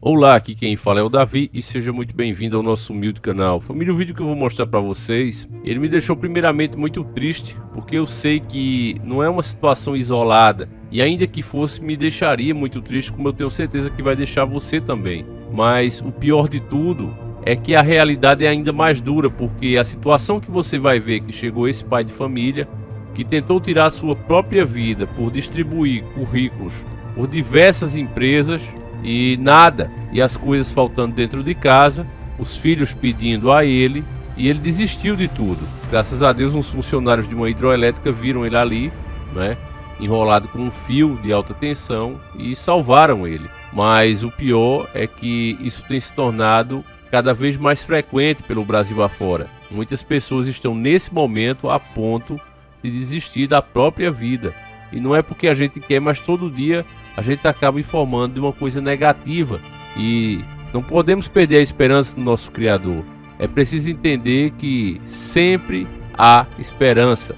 Olá, aqui quem fala é o Davi e seja muito bem-vindo ao nosso humilde canal. Família, o vídeo que eu vou mostrar para vocês, ele me deixou primeiramente muito triste, porque eu sei que não é uma situação isolada, e ainda que fosse, me deixaria muito triste, como eu tenho certeza que vai deixar você também. Mas o pior de tudo é que a realidade é ainda mais dura, porque a situação que você vai ver que chegou esse pai de família, que tentou tirar sua própria vida por distribuir currículos por diversas empresas, e nada, e as coisas faltando dentro de casa, os filhos pedindo a ele, e ele desistiu de tudo. Graças a Deus, uns funcionários de uma hidroelétrica viram ele ali, né, enrolado com um fio de alta tensão, e salvaram ele. Mas o pior é que isso tem se tornado cada vez mais frequente pelo Brasil afora. Muitas pessoas estão nesse momento a ponto de desistir da própria vida. E não é porque a gente quer, mas todo dia a gente acaba informando de uma coisa negativa. E não podemos perder a esperança no nosso Criador. É preciso entender que sempre há esperança.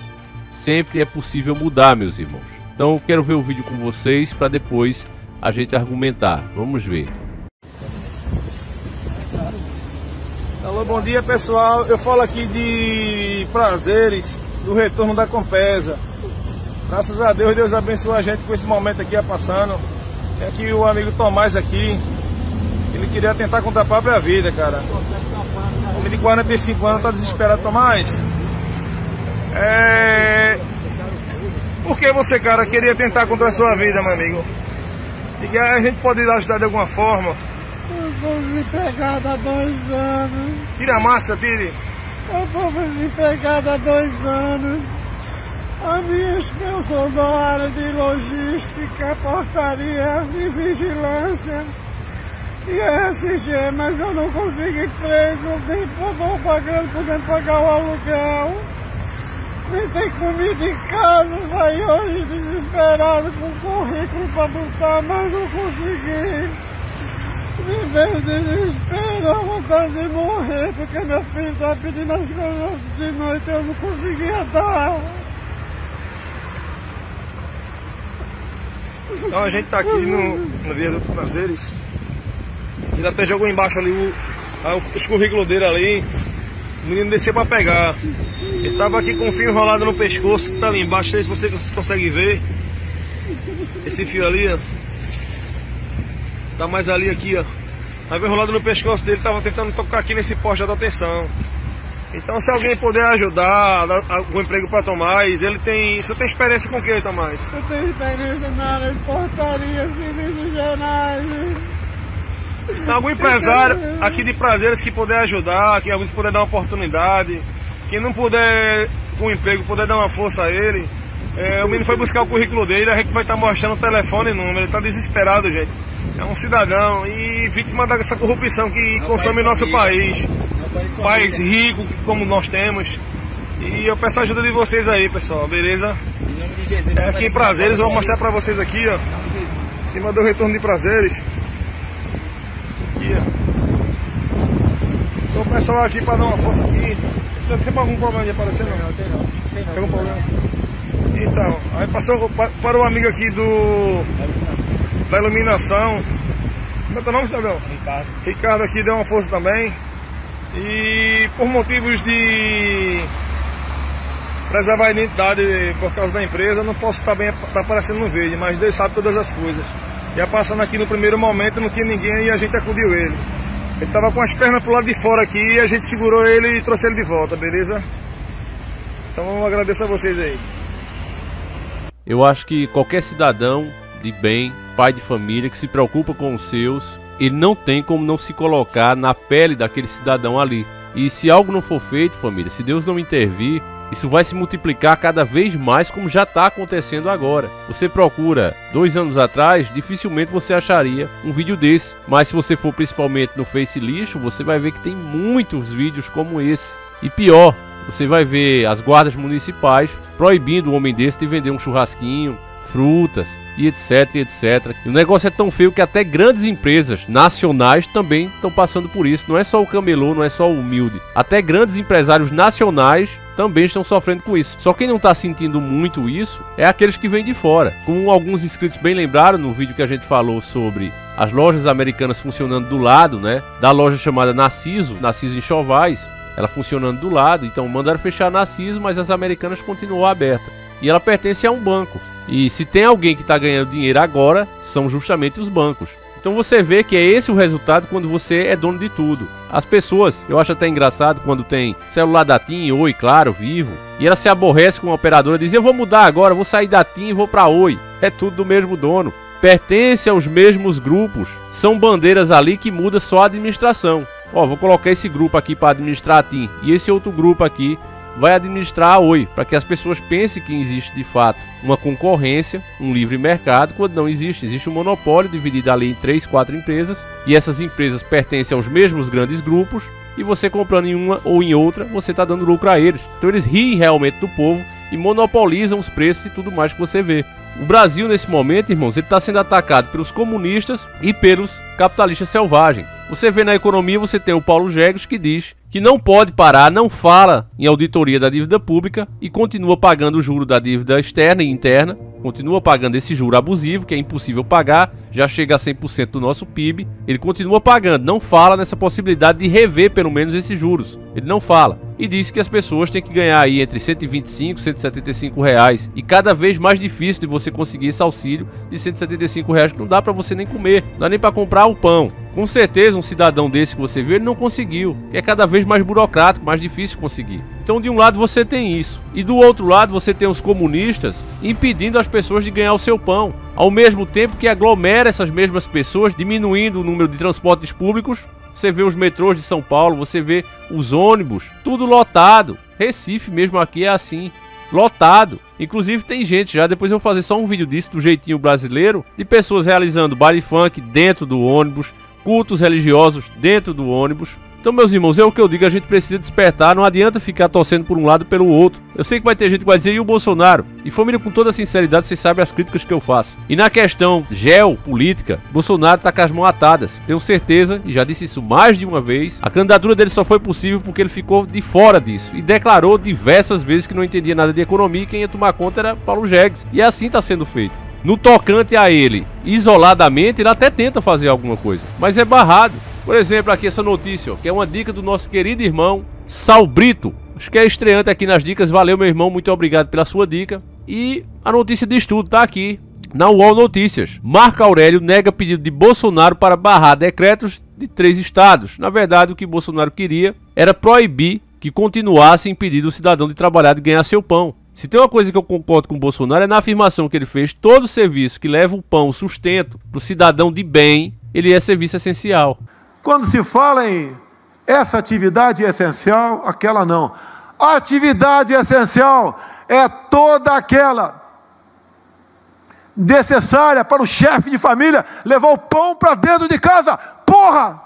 Sempre é possível mudar, meus irmãos. Então eu quero ver o vídeo com vocês para depois a gente argumentar. Vamos ver. Alô, bom dia pessoal. Eu falo aqui de Prazeres, do retorno da Compesa. Graças a Deus, Deus abençoou a gente com esse momento aqui passando. É aqui o amigo Tomás aqui, ele queria tentar contra a própria vida, cara. Homem de 45 anos tá desesperado. Tomás, por que você, cara, queria tentar contra a sua vida, meu amigo? E que a gente pode ajudar de alguma forma? Eu estou desempregado há 2 anos. Tira a máscara, tire. Eu estou desempregado há 2 anos. Eu sou da área de logística, portaria e vigilância e SG, mas eu não consigo emprego, nem estou pagando, podendo pagar o aluguel, nem tem comida em casa. Saí hoje desesperado com currículo para botar, mas não consegui. Me veio desespero, a vontade de morrer, porque meu filho está pedindo as coisas de noite, eu não conseguia dar. Então a gente tá aqui no Via dos Prazeres. Ele até jogou embaixo ali os currículos dele ali. O menino desceu pra pegar. Ele tava aqui com o fio enrolado no pescoço, que tá ali embaixo. Não sei se você consegue ver. Esse fio ali, ó. Tá mais ali aqui, ó. Tava enrolado no pescoço dele, tava tentando tocar aqui nesse poste de atenção. Então se alguém puder ajudar, dar algum emprego para Tomás, ele tem... Você tem experiência com o que, Tomás? Eu tenho experiência na área de portaria, serviços gerais. Tem algum empresário aqui de Prazeres que puder ajudar, que alguém puder dar uma oportunidade, quem não puder com emprego, puder dar uma força a ele. O menino foi buscar o currículo dele, a gente vai estar mostrando o telefone e número, ele está desesperado, gente. É um cidadão e vítima dessa corrupção que consome o nosso país. País rico como nós temos. E eu peço a ajuda de vocês aí, pessoal, beleza? Aqui em Prazeres, eu vou mostrar pra vocês aqui, ó. Em cima do retorno de Prazeres. Aqui, ó. Só o pessoal aqui pra dar uma força aqui. Você tem algum problema de aparecer, não? Não, tem não. Tem algum problema? Então, aí passou para o amigo aqui da iluminação. Como é teu nome, cidadão? Ricardo aqui deu uma força também. E por motivos de preservar a identidade por causa da empresa, não posso estar aparecendo no vídeo, mas Deus sabe todas as coisas. Já passando aqui no primeiro momento, não tinha ninguém e a gente acudiu ele. Ele estava com as pernas pro lado de fora aqui e a gente segurou ele e trouxe ele de volta, beleza? Então eu agradeço a vocês aí. Eu acho que qualquer cidadão de bem, pai de família, que se preocupa com os seus, ele não tem como não se colocar na pele daquele cidadão ali. E se algo não for feito, família, se Deus não intervir, isso vai se multiplicar cada vez mais, como já está acontecendo agora. Você procura 2 anos atrás, dificilmente você acharia um vídeo desse. Mas se você for principalmente no Face Lixo, você vai ver que tem muitos vídeos como esse. E pior, você vai ver as guardas municipais proibindo o homem desse de vender um churrasquinho, frutas, e etc, etc. E o negócio é tão feio que até grandes empresas nacionais também estão passando por isso. Não é só o camelô, não é só o humilde. Até grandes empresários nacionais também estão sofrendo com isso. Só quem não está sentindo muito isso é aqueles que vêm de fora. Como alguns inscritos bem lembraram no vídeo que a gente falou sobre as lojas americanas funcionando do lado, né, da loja chamada Narciso Enxovais, ela funcionando do lado. Então mandaram fechar a Narciso, mas as americanas continuam abertas. E ela pertence a um banco. E se tem alguém que está ganhando dinheiro agora, são justamente os bancos. Então você vê que é esse o resultado quando você é dono de tudo. As pessoas, eu acho até engraçado quando tem celular da TIM, Oi, Claro, Vivo, e ela se aborrece com uma operadora e diz: eu vou mudar agora, vou sair da TIM e vou para Oi. É tudo do mesmo dono. Pertence aos mesmos grupos. São bandeiras ali que muda só a administração. Ó, vou colocar esse grupo aqui para administrar a TIM e esse outro grupo aqui vai administrar a Oi, para que as pessoas pensem que existe de fato uma concorrência, um livre mercado, quando não existe. Existe um monopólio dividido ali em 3, 4 empresas, e essas empresas pertencem aos mesmos grandes grupos, e você comprando em uma ou em outra, você está dando lucro a eles. Então eles riem realmente do povo e monopolizam os preços e tudo mais que você vê. O Brasil nesse momento, irmãos, ele está sendo atacado pelos comunistas e pelos capitalistas selvagens. Você vê na economia, você tem o Paulo Jegues que diz que não pode parar, não fala em auditoria da dívida pública e continua pagando o juro da dívida externa e interna, continua pagando esse juro abusivo, que é impossível pagar, já chega a 100% do nosso PIB, ele continua pagando, não fala nessa possibilidade de rever pelo menos esses juros, ele não fala. E diz que as pessoas têm que ganhar aí entre 125 e 175 reais, e cada vez mais difícil de você conseguir esse auxílio de 175 reais, que não dá para você nem comer, não dá nem para comprar o pão. Com certeza um cidadão desse que você vê, ele não conseguiu, que é cada vez mais burocrático, mais difícil conseguir. Então de um lado você tem isso, e do outro lado você tem os comunistas impedindo as pessoas de ganhar o seu pão, ao mesmo tempo que aglomera essas mesmas pessoas, diminuindo o número de transportes públicos. Você vê os metrôs de São Paulo, você vê os ônibus, tudo lotado. Recife mesmo aqui é assim, lotado. Inclusive tem gente, já depois eu vou fazer só um vídeo disso, do jeitinho brasileiro, de pessoas realizando baile funk dentro do ônibus, cultos religiosos dentro do ônibus. Então, meus irmãos, é o que eu digo, a gente precisa despertar, não adianta ficar torcendo por um lado e pelo outro. Eu sei que vai ter gente que vai dizer: e o Bolsonaro? E família, com toda sinceridade, vocês sabem as críticas que eu faço. E na questão geopolítica, Bolsonaro tá com as mãos atadas. Tenho certeza, e já disse isso mais de uma vez, a candidatura dele só foi possível porque ele ficou de fora disso. E declarou diversas vezes que não entendia nada de economia e quem ia tomar conta era Paulo Jegues. E assim tá sendo feito. No tocante a ele, isoladamente, ele até tenta fazer alguma coisa, mas é barrado. Por exemplo, aqui essa notícia, ó, que é uma dica do nosso querido irmão Sal Brito. Acho que é estreante aqui nas dicas. Valeu, meu irmão, muito obrigado pela sua dica. E a notícia de estudo tá aqui na UOL Notícias. Marco Aurélio nega pedido de Bolsonaro para barrar decretos de 3 estados. Na verdade, o que Bolsonaro queria era proibir que continuasse impedindo o cidadão de trabalhar, de ganhar seu pão. Se tem uma coisa que eu concordo com o Bolsonaro é na afirmação que ele fez: todo serviço que leva o pão, o sustento para o cidadão de bem, ele é serviço essencial. Quando se fala em essa atividade é essencial, aquela não. A atividade essencial é toda aquela necessária para o chefe de família levar o pão para dentro de casa. Porra!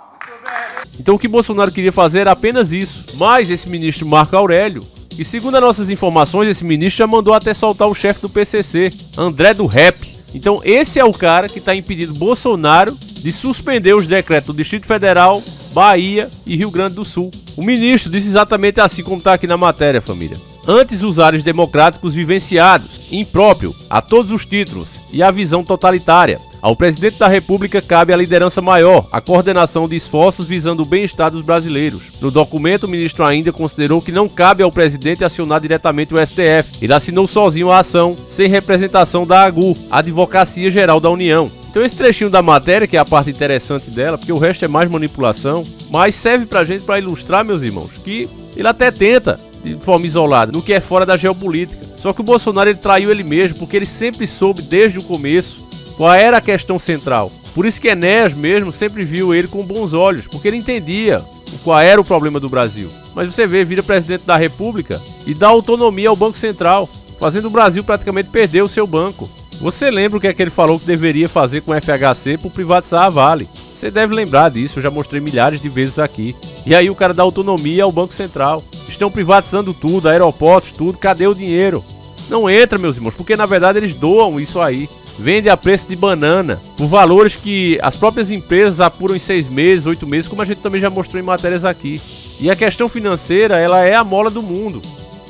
Então o que Bolsonaro queria fazer era apenas isso. Mas esse ministro Marco Aurélio, e segundo as nossas informações, esse ministro já mandou até soltar o chefe do PCC, André do Rep. Então esse é o cara que está impedindo Bolsonaro de suspender os decretos do Distrito Federal, Bahia e Rio Grande do Sul. O ministro disse exatamente assim como está aqui na matéria, família. Antes os ares democráticos vivenciados, impróprio a todos os títulos e a visão totalitária. Ao presidente da República cabe a liderança maior, a coordenação de esforços visando o bem-estar dos brasileiros. No documento, o ministro ainda considerou que não cabe ao presidente acionar diretamente o STF. Ele assinou sozinho a ação, sem representação da AGU, Advocacia Geral da União. Então esse trechinho da matéria, que é a parte interessante dela, porque o resto é mais manipulação, mas serve pra gente para ilustrar, meus irmãos, que ele até tenta de forma isolada, no que é fora da geopolítica. Só que o Bolsonaro, ele traiu ele mesmo, porque ele sempre soube desde o começo qual era a questão central. Por isso que Enéas mesmo sempre viu ele com bons olhos, porque ele entendia qual era o problema do Brasil. Mas você vê, vira presidente da República e dá autonomia ao Banco Central, fazendo o Brasil praticamente perder o seu banco. Você lembra o que é que ele falou que deveria fazer com o FHC por privatizar a Vale? Você deve lembrar disso, eu já mostrei milhares de vezes aqui. E aí o cara dá autonomia ao Banco Central. Estão privatizando tudo, aeroportos, tudo, cadê o dinheiro? Não entra, meus irmãos, porque na verdade eles doam isso aí. vende a preço de banana, por valores que as próprias empresas apuram em 6 meses, 8 meses, como a gente também já mostrou em matérias aqui. E a questão financeira, ela é a mola do mundo.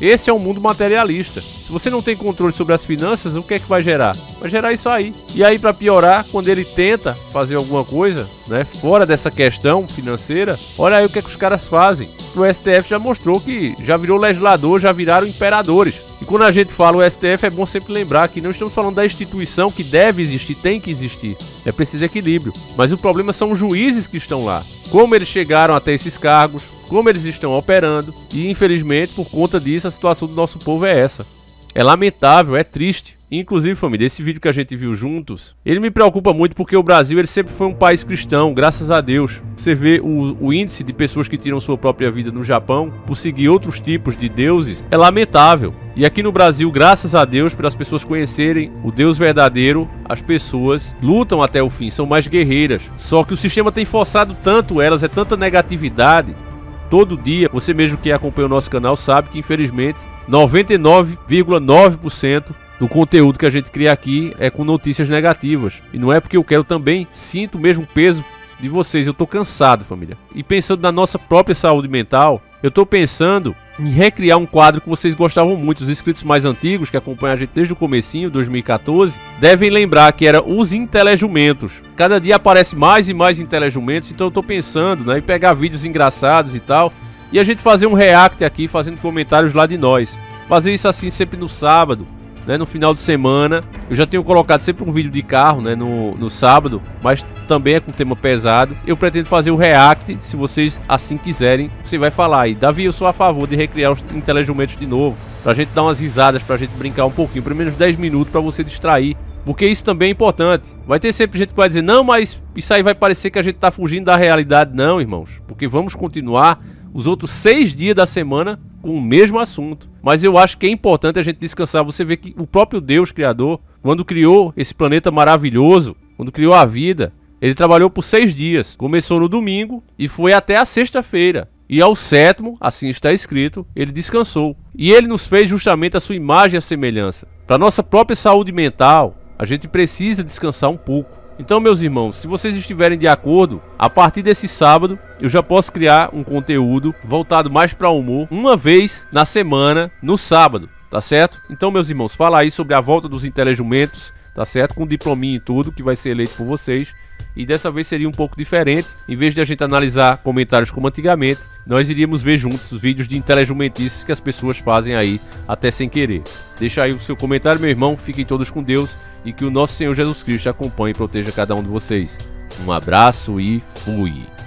Esse é um mundo materialista. Se você não tem controle sobre as finanças, o que é que vai gerar? Vai gerar isso aí. E aí, para piorar, quando ele tenta fazer alguma coisa, né, fora dessa questão financeira, olha aí o que é que os caras fazem. O STF já mostrou que já virou legislador, já viraram imperadores. E quando a gente fala o STF, é bom sempre lembrar que não estamos falando da instituição que deve existir, tem que existir. É preciso equilíbrio. Mas o problema são os juízes que estão lá. Como eles chegaram até esses cargos, como eles estão operando. E infelizmente, por conta disso, a situação do nosso povo é essa. É lamentável, é triste. Inclusive, família, esse vídeo que a gente viu juntos, ele me preocupa muito porque o Brasil ele sempre foi um país cristão, graças a Deus. Você vê o índice de pessoas que tiram sua própria vida no Japão por seguir outros tipos de deuses, é lamentável. E aqui no Brasil, graças a Deus, para as pessoas conhecerem o Deus verdadeiro, as pessoas lutam até o fim, são mais guerreiras. Só que o sistema tem forçado tanto elas, é tanta negatividade. Todo dia, você mesmo que acompanha o nosso canal sabe que infelizmente 99,9% do conteúdo que a gente cria aqui é com notícias negativas. E não é porque eu quero também, sinto o mesmo peso de vocês. Eu tô cansado, família. E pensando na nossa própria saúde mental, eu tô pensando em recriar um quadro que vocês gostavam muito. Os inscritos mais antigos, que acompanham a gente desde o comecinho, 2014, devem lembrar que era os intelejumentos. Cada dia aparece mais e mais intelejumentos, então eu tô pensando, né, em pegar vídeos engraçados e tal, e a gente fazer um react aqui, fazendo comentários lá de nós. Fazer isso assim sempre no sábado, né, no final de semana. Eu já tenho colocado sempre um vídeo de carro, né, no sábado, mas também é com tema pesado. Eu pretendo fazer o react, se vocês assim quiserem. Você vai falar aí, Davi, eu sou a favor de recriar os intelejumentos de novo, pra gente dar umas risadas, pra gente brincar um pouquinho, pelo menos 10 minutos pra você distrair. Porque isso também é importante. Vai ter sempre gente que vai dizer, não, mas isso aí vai parecer que a gente tá fugindo da realidade. Não, irmãos, porque vamos continuar os outros 6 dias da semana com o mesmo assunto. Mas eu acho que é importante a gente descansar. Você vê que o próprio Deus Criador, quando criou esse planeta maravilhoso, quando criou a vida, ele trabalhou por 6 dias. Começou no domingo e foi até a sexta-feira. E ao 7º, assim está escrito, ele descansou. E ele nos fez justamente a sua imagem e a semelhança. Para nossa própria saúde mental, a gente precisa descansar um pouco. Então, meus irmãos, se vocês estiverem de acordo, a partir desse sábado, eu já posso criar um conteúdo voltado mais para humor, uma vez na semana, no sábado, tá certo? Então, meus irmãos, fala aí sobre a volta dos intelejumentos, tá certo? Com diplominha e tudo, que vai ser eleito por vocês. E dessa vez seria um pouco diferente. Em vez de a gente analisar comentários como antigamente, nós iríamos ver juntos os vídeos de intelegumentices que as pessoas fazem aí, até sem querer. Deixa aí o seu comentário, meu irmão. Fiquem todos com Deus e que o nosso Senhor Jesus Cristo acompanhe e proteja cada um de vocês. Um abraço e fui!